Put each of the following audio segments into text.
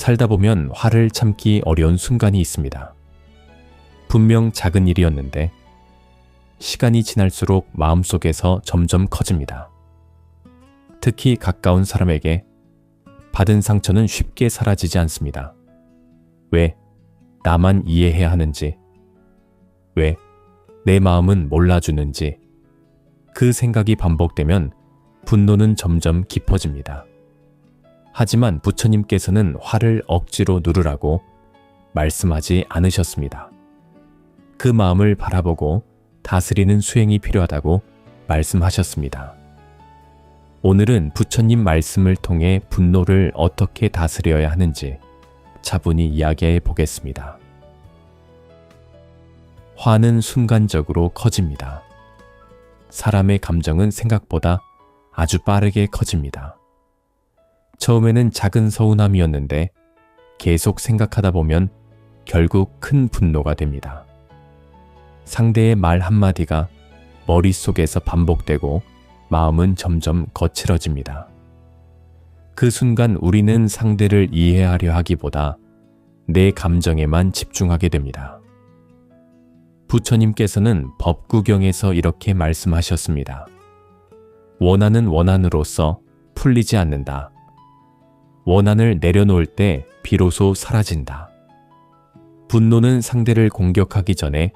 살다 보면 화를 참기 어려운 순간이 있습니다. 분명 작은 일이었는데 시간이 지날수록 마음속에서 점점 커집니다. 특히 가까운 사람에게 받은 상처는 쉽게 사라지지 않습니다. 왜 나만 이해해야 하는지, 왜 내 마음은 몰라주는지, 그 생각이 반복되면 분노는 점점 깊어집니다. 하지만 부처님께서는 화를 억지로 누르라고 말씀하지 않으셨습니다. 그 마음을 바라보고 다스리는 수행이 필요하다고 말씀하셨습니다. 오늘은 부처님 말씀을 통해 분노를 어떻게 다스려야 하는지 차분히 이야기해 보겠습니다. 화는 순간적으로 커집니다. 사람의 감정은 생각보다 아주 빠르게 커집니다. 처음에는 작은 서운함이었는데 계속 생각하다 보면 결국 큰 분노가 됩니다. 상대의 말 한마디가 머릿속에서 반복되고 마음은 점점 거칠어집니다. 그 순간 우리는 상대를 이해하려 하기보다 내 감정에만 집중하게 됩니다. 부처님께서는 법구경에서 이렇게 말씀하셨습니다. 원한은 원한으로서 풀리지 않는다. 원한을 내려놓을 때 비로소 사라진다. 분노는 상대를 공격하기 전에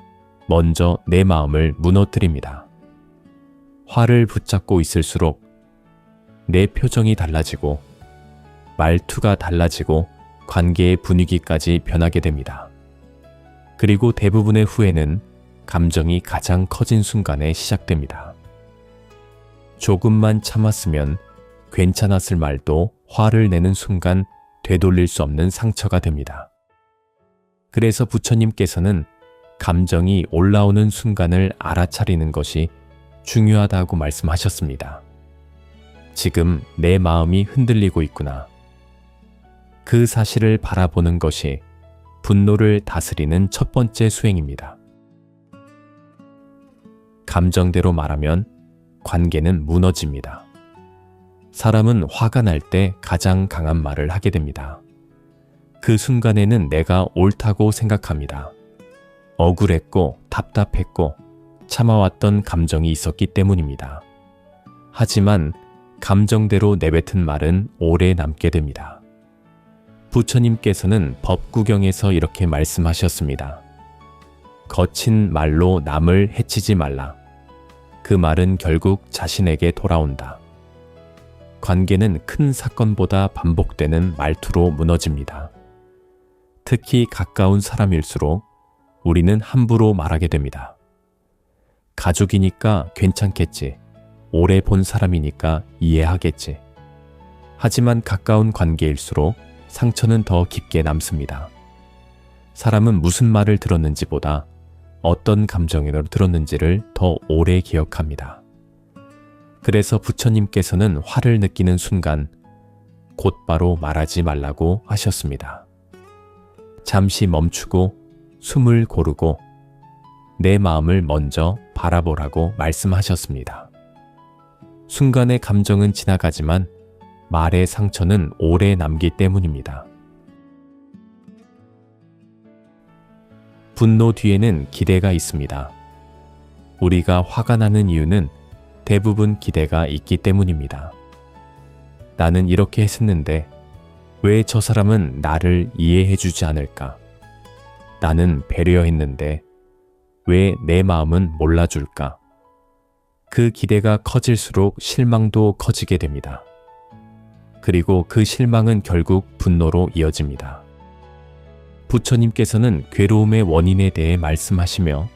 먼저 내 마음을 무너뜨립니다. 화를 붙잡고 있을수록 내 표정이 달라지고 말투가 달라지고 관계의 분위기까지 변하게 됩니다. 그리고 대부분의 후회는 감정이 가장 커진 순간에 시작됩니다. 조금만 참았으면 괜찮았을 말도 화를 내는 순간 되돌릴 수 없는 상처가 됩니다. 그래서 부처님께서는 감정이 올라오는 순간을 알아차리는 것이 중요하다고 말씀하셨습니다. 지금 내 마음이 흔들리고 있구나. 그 사실을 바라보는 것이 분노를 다스리는 첫 번째 수행입니다. 감정대로 말하면 관계는 무너집니다. 사람은 화가 날 때 가장 강한 말을 하게 됩니다. 그 순간에는 내가 옳다고 생각합니다. 억울했고 답답했고 참아왔던 감정이 있었기 때문입니다. 하지만 감정대로 내뱉은 말은 오래 남게 됩니다. 부처님께서는 법구경에서 이렇게 말씀하셨습니다. 거친 말로 남을 해치지 말라. 그 말은 결국 자신에게 돌아온다. 관계는 큰 사건보다 반복되는 말투로 무너집니다. 특히 가까운 사람일수록 우리는 함부로 말하게 됩니다. 가족이니까 괜찮겠지. 오래 본 사람이니까 이해하겠지. 하지만 가까운 관계일수록 상처는 더 깊게 남습니다. 사람은 무슨 말을 들었는지보다 어떤 감정으로 들었는지를 더 오래 기억합니다. 그래서 부처님께서는 화를 느끼는 순간 곧바로 말하지 말라고 하셨습니다. 잠시 멈추고 숨을 고르고 내 마음을 먼저 바라보라고 말씀하셨습니다. 순간의 감정은 지나가지만 말의 상처는 오래 남기 때문입니다. 분노 뒤에는 기대가 있습니다. 우리가 화가 나는 이유는 대부분 기대가 있기 때문입니다. 나는 이렇게 했었는데 왜 저 사람은 나를 이해해주지 않을까? 나는 배려했는데 왜 내 마음은 몰라줄까? 그 기대가 커질수록 실망도 커지게 됩니다. 그리고 그 실망은 결국 분노로 이어집니다. 부처님께서는 괴로움의 원인에 대해 말씀하시며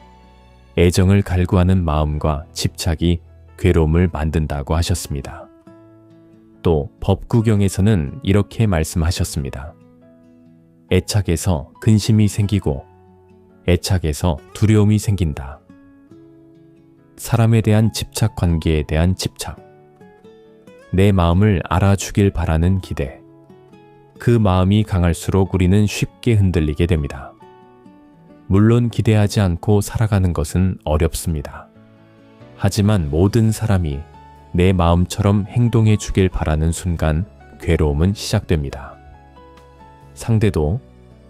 애정을 갈구하는 마음과 집착이 괴로움을 만든다고 하셨습니다. 또 법구경에서는 이렇게 말씀하셨습니다. 애착에서 근심이 생기고 애착에서 두려움이 생긴다. 사람에 대한 집착, 관계에 대한 집착, 내 마음을 알아주길 바라는 기대, 그 마음이 강할수록 우리는 쉽게 흔들리게 됩니다. 물론 기대하지 않고 살아가는 것은 어렵습니다. 하지만 모든 사람이 내 마음처럼 행동해 주길 바라는 순간 괴로움은 시작됩니다. 상대도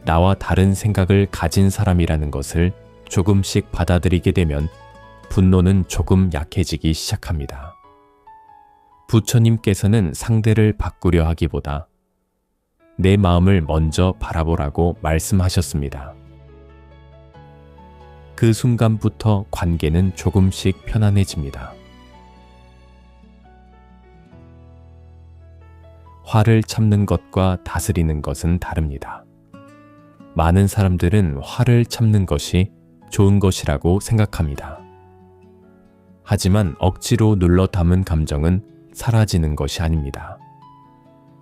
나와 다른 생각을 가진 사람이라는 것을 조금씩 받아들이게 되면 분노는 조금 약해지기 시작합니다. 부처님께서는 상대를 바꾸려 하기보다 내 마음을 먼저 바라보라고 말씀하셨습니다. 그 순간부터 관계는 조금씩 편안해집니다. 화를 참는 것과 다스리는 것은 다릅니다. 많은 사람들은 화를 참는 것이 좋은 것이라고 생각합니다. 하지만 억지로 눌러 담은 감정은 사라지는 것이 아닙니다.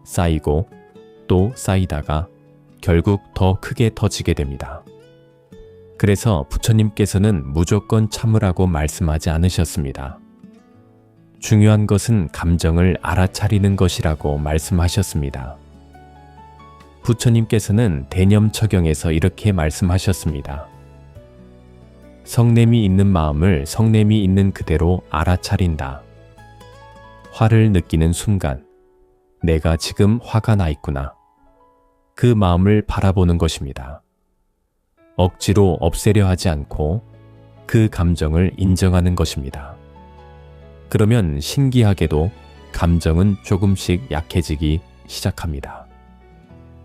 쌓이고 또 쌓이다가 결국 더 크게 터지게 됩니다. 그래서 부처님께서는 무조건 참으라고 말씀하지 않으셨습니다. 중요한 것은 감정을 알아차리는 것이라고 말씀하셨습니다. 부처님께서는 대념처경에서 이렇게 말씀하셨습니다. 성냄이 있는 마음을 성냄이 있는 그대로 알아차린다. 화를 느끼는 순간, 내가 지금 화가 나 있구나. 그 마음을 바라보는 것입니다. 억지로 없애려 하지 않고 그 감정을 인정하는 것입니다. 그러면 신기하게도 감정은 조금씩 약해지기 시작합니다.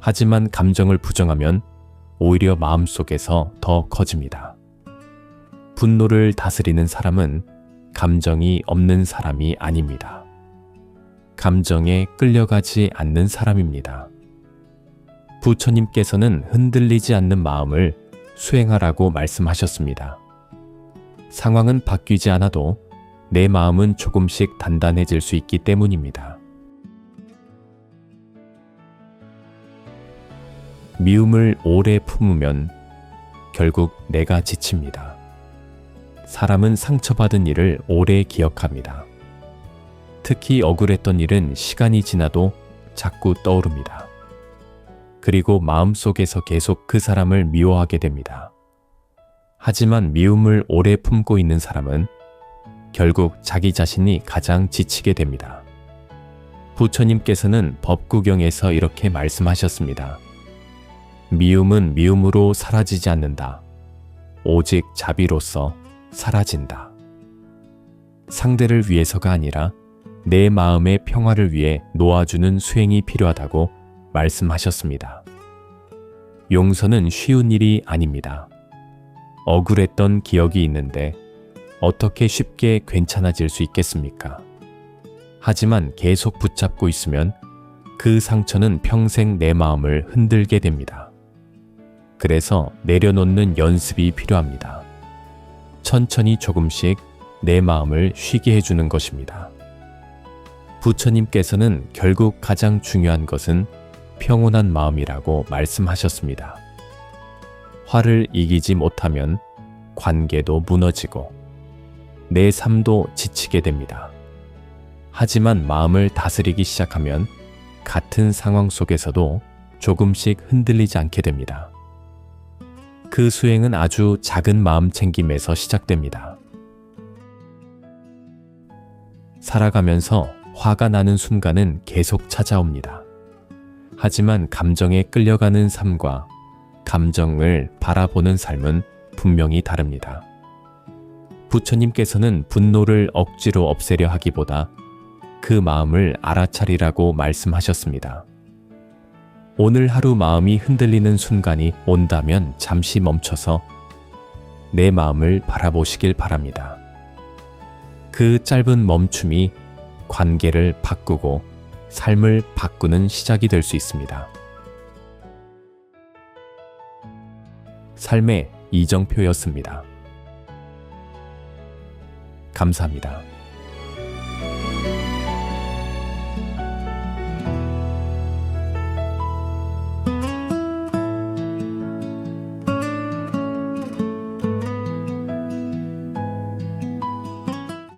하지만 감정을 부정하면 오히려 마음속에서 더 커집니다. 분노를 다스리는 사람은 감정이 없는 사람이 아닙니다. 감정에 끌려가지 않는 사람입니다. 부처님께서는 흔들리지 않는 마음을 수행하라고 말씀하셨습니다. 상황은 바뀌지 않아도 내 마음은 조금씩 단단해질 수 있기 때문입니다. 미움을 오래 품으면 결국 내가 지칩니다. 사람은 상처받은 일을 오래 기억합니다. 특히 억울했던 일은 시간이 지나도 자꾸 떠오릅니다. 그리고 마음속에서 계속 그 사람을 미워하게 됩니다. 하지만 미움을 오래 품고 있는 사람은 결국 자기 자신이 가장 지치게 됩니다. 부처님께서는 법구경에서 이렇게 말씀하셨습니다. 미움은 미움으로 사라지지 않는다. 오직 자비로서 사라진다. 상대를 위해서가 아니라 내 마음의 평화를 위해 놓아주는 수행이 필요하다고 말씀하셨습니다. 용서는 쉬운 일이 아닙니다. 억울했던 기억이 있는데 어떻게 쉽게 괜찮아질 수 있겠습니까? 하지만 계속 붙잡고 있으면 그 상처는 평생 내 마음을 흔들게 됩니다. 그래서 내려놓는 연습이 필요합니다. 천천히 조금씩 내 마음을 쉬게 해주는 것입니다. 부처님께서는 결국 가장 중요한 것은 평온한 마음이라고 말씀하셨습니다. 화를 이기지 못하면 관계도 무너지고 내 삶도 지치게 됩니다. 하지만 마음을 다스리기 시작하면 같은 상황 속에서도 조금씩 흔들리지 않게 됩니다. 그 수행은 아주 작은 마음 챙김에서 시작됩니다. 살아가면서 화가 나는 순간은 계속 찾아옵니다. 하지만 감정에 끌려가는 삶과 감정을 바라보는 삶은 분명히 다릅니다. 부처님께서는 분노를 억지로 없애려 하기보다 그 마음을 알아차리라고 말씀하셨습니다. 오늘 하루 마음이 흔들리는 순간이 온다면 잠시 멈춰서 내 마음을 바라보시길 바랍니다. 그 짧은 멈춤이 관계를 바꾸고 삶을 바꾸는 시작이 될 수 있습니다. 삶의 이정표였습니다. 감사합니다.